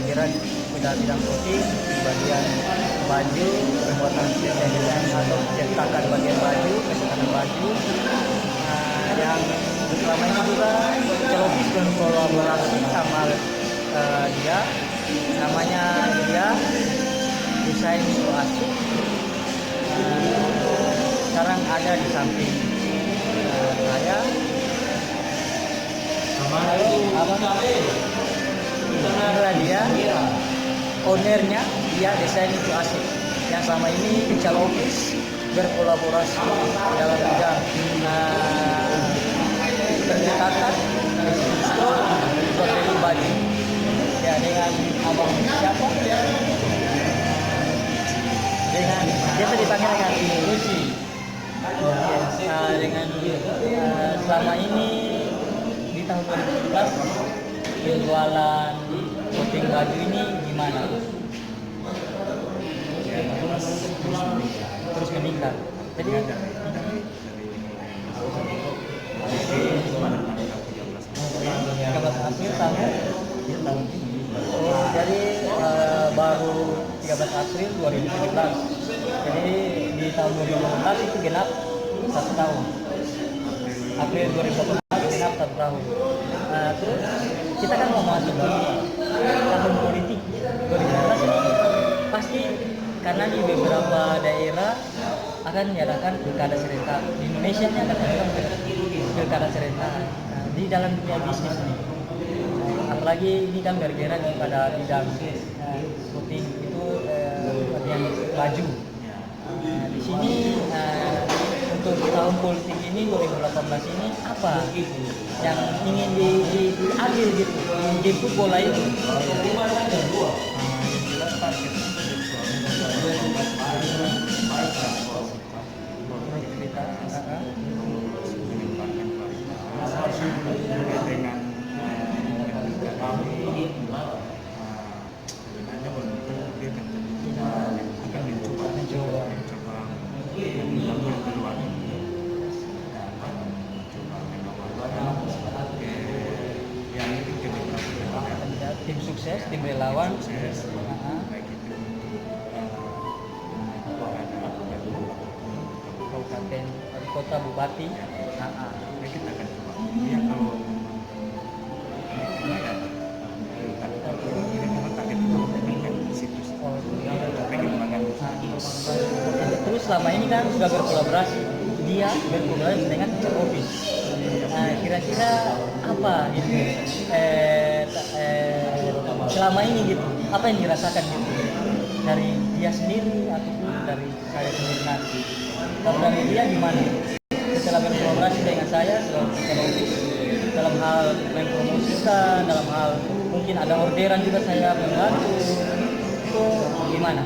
bergerak sudah bidang coating di bagian baju, pembuatan desain atau cetakan bagian baju, cetakan baju. Yang selama ini juga Celokis berkolaborasi sama dia, namanya dia desain itu asik. Sekarang ada di samping saya. Inilah dia, ownernya, dia desain itu asik. Yang selama ini Celokis berkolaborasi dalam bidang percetakan, install, beli baju. Ya, dengan abang siapa? Dengan biasa dipanggil dengan Lucy. Dengan selama ini di tahun 2017 penjualan coating baju ini gimana? Terus meningkat. Jadi 13 April tahun ini. Jadi baru 13 April 2017. Jadi di tahun 2018 itu genap 1 tahun. April 2018 genap 1 tahun. Terus kita kan mau masuk di tahun politik 2019 ini pasti karena di beberapa daerah akan diadakan pilkada serentak. Di Indonesia ini akan diadakan pilkada serentak. Di dalam dunia bisnis ini, apalagi ini kan bergerak pada bidang coating itu bagian baju. Di sini untuk tahun politik ini 2018 ini apa yang ingin diambil gitu, dijemput bola itu? Dengan sebenarnya untuk dia akan mencoba mengambil keluar dan mencoba menawarkan yang itu ke beberapa tim sukses, tim relawan, baik itu kabupaten, kota, bupati. Kita akan coba. Dia kalau terus selama ini kan sudah berkolaborasi, dia berkolaborasi dengan Celokis. Kira-kira apa gitu selama ini gitu, apa yang dirasakan gitu dari dia sendiri ataupun dari saya sendiri nanti? Kalau dari dia gimana setelah berkolaborasi dengan saya selalu Celokis dalam hal mempromosikan, dalam hal mungkin ada orderan juga saya membantu, itu gimana?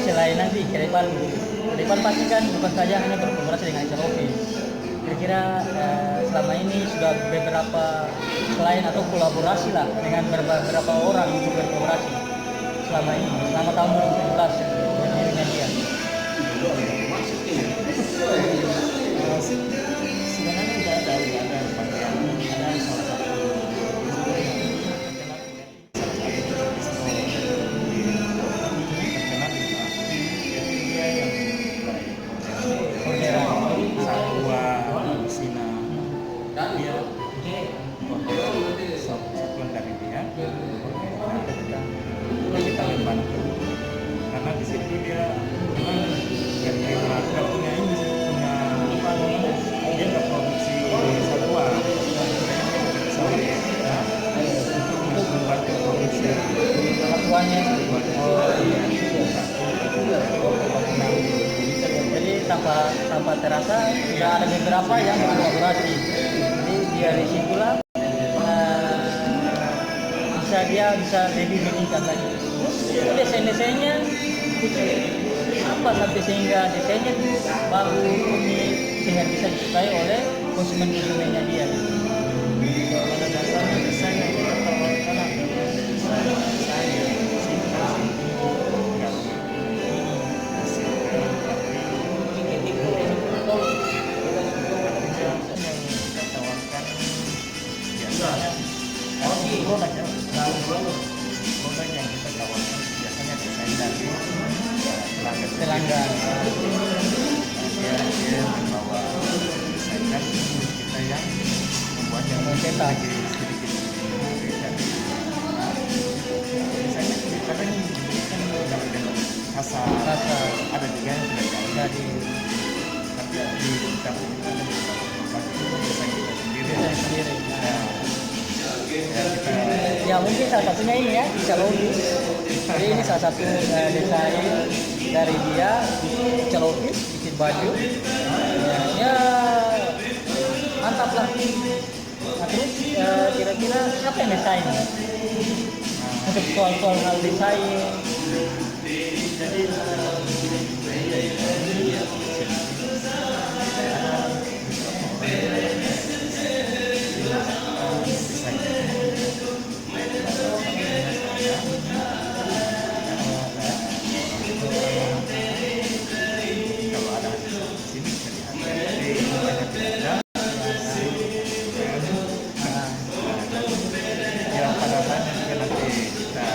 Selain nanti ke depan pasti kan bukan saja hanya berkolaborasi dengan Celokis. Kira-kira selama ini sudah beberapa selain atau kolaborasi lah dengan beberapa orang untuk berkolaborasi selama ini, selama tahun 2017 berdirinya dia. Sebenarnya tidak ada salah satu satuan dari dia. Kita membantu karena di situ dia punya ini punya dia nggak produksi satwa untuk membantu produksi Satuannya. Jadi tanpa terasa sudah ada beberapa yang berkolaborasi. Jadi dari situlah dia bisa lebih meningkat lagi. Terus desain-desainnya apa sampai sehingga desainnya itu baru unik sehingga bisa disukai oleh konsumennya dia. Pada dasarnya desain yang kita tawarkan adalah desain yang simple, nggak hasilkan, tapi artinya yang kita tawarkan biasanya produk yang kita tawarkan biasanya desain dari Pelanggan. Dia membawa desain kan kita yang membuat yang Cetak. sedikit beda. Desainnya kadang kan kalau dengan kasa ada juga yang sudah Jadi tapi di dapur kita ada beberapa desain kita sendiri. desain sendiri. Ya, kita Ya mungkin salah satunya ini ya, bisa logis. Jadi ini salah satu desain dari dia, bisa logis, bikin baju. Ya mantap lah. Nah terus kira-kira siapa yang desain? Untuk soal-soal hal desain. jadi kalau ada di sini banyak belajar Nah, ya pada saatnya juga nanti kita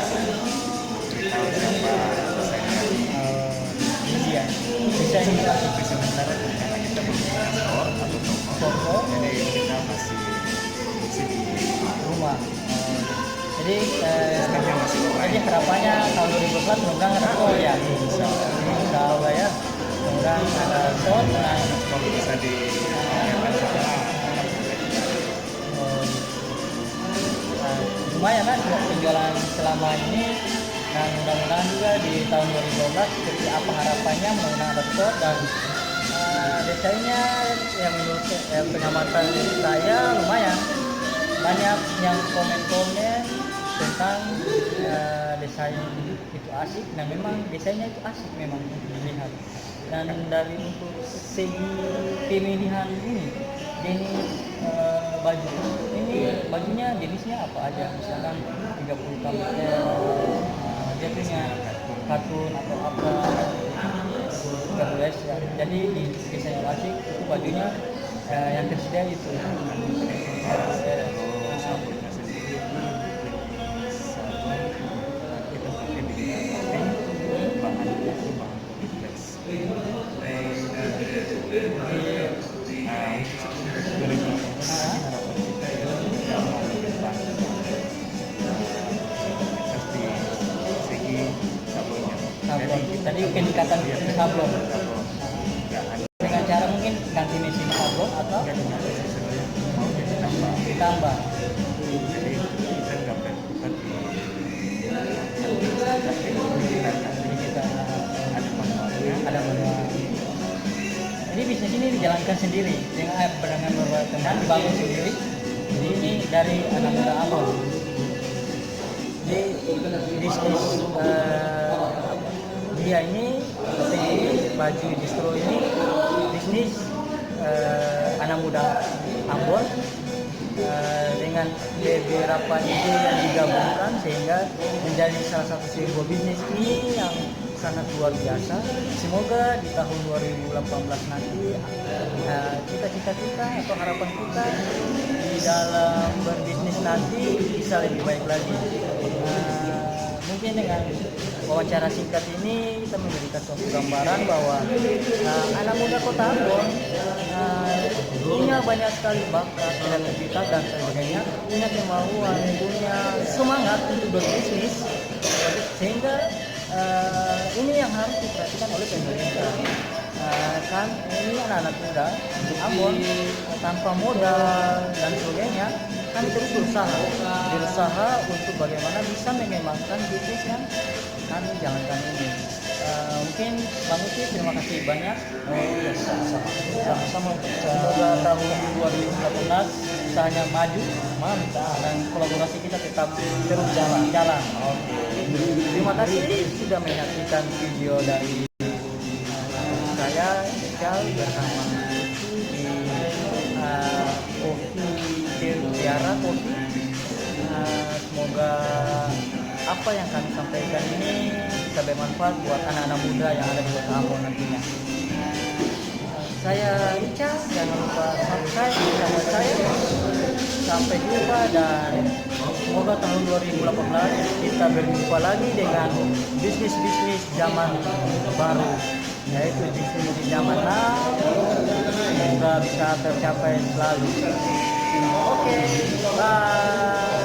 beritahu siapa desainnya ini dia. Desain ini tapi sementara karena kita belum punya store atau toko toko jadi kita masih produksi di rumah. Jadi sistemnya masih jadi harapannya tahun 2014 mudah-mudahan ada store ya. Insya Allah ya. Mudah-mudahan ada store. Nah, kalau bisa dilakukan sama lumayan kan buat penjualan selama ini. Dan mudah-mudahan juga di tahun 2012 seperti apa harapannya, mudah-mudahan ada store dan desainnya yang menurut pengamatan saya lumayan banyak yang komen-komen tentang desain itu asik dan memang desainnya itu asik memang dilihat. Dan dari untuk segi pemilihan ini jenis baju ini bajunya jenisnya apa aja, misalkan 30 kameter dia punya katun atau apa 13 ya. Jadi di desain asik itu bajunya yang tersedia itu sabunnya sendiri sabun kita pakai di bahannya itu bahan poliplex harapan kita ya mau depan di segi sabunnya sablon. Tadi peningkatan sablon nggak hanya dengan cara mungkin ganti mesin sablon atau sebenarnya mau ditambah ditambah. jadi kita nggak berputar di Jadi kita ada manualnya ada manual. Jadi bisnis ini dijalankan sendiri dengan beberapa teman dibangun sendiri. Jadi ini dari anak muda awal. Jadi bisnis dia ini baju distro ini bisnis anak muda Ambon dengan beberapa ide yang digabungkan sehingga menjadi salah satu sebuah bisnis ini yang sangat luar biasa. Semoga di tahun 2018 nanti cita-cita kita atau harapan kita di dalam berbisnis nanti bisa lebih baik lagi. Mungkin dengan wawancara singkat ini kita memberikan suatu gambaran bahwa anak muda Kota Ambon punya banyak sekali bakat, kreativitas dan sebagainya, punya kemauan, punya semangat untuk berbisnis, sehingga ini yang harus diperhatikan oleh pemerintah. Kan ini anak-anak muda Ambon tanpa modal dan sebagainya, kami terus berusaha untuk bagaimana bisa mengembangkan bisnis yang kami jalankan ini. Mungkin Bang Uci, terima kasih banyak. Sama-sama. Semoga tahun 2018 usahanya maju, mantap, dan kolaborasi kita tetap terus jalan. Oke. Terima kasih sudah menyaksikan video dari Ical bersama Uci di Kopi Tiara Kopi. Semoga apa yang kami sampaikan ini bisa bermanfaat buat anak-anak muda yang ada di Kota Ambon nantinya. Saya Ica, jangan lupa subscribe channel saya. Sampai jumpa dan semoga tahun 2018 kita berjumpa lagi dengan bisnis-bisnis zaman baru, yaitu bisnis di zaman now. Semoga bisa tercapai selalu. Oke, bye.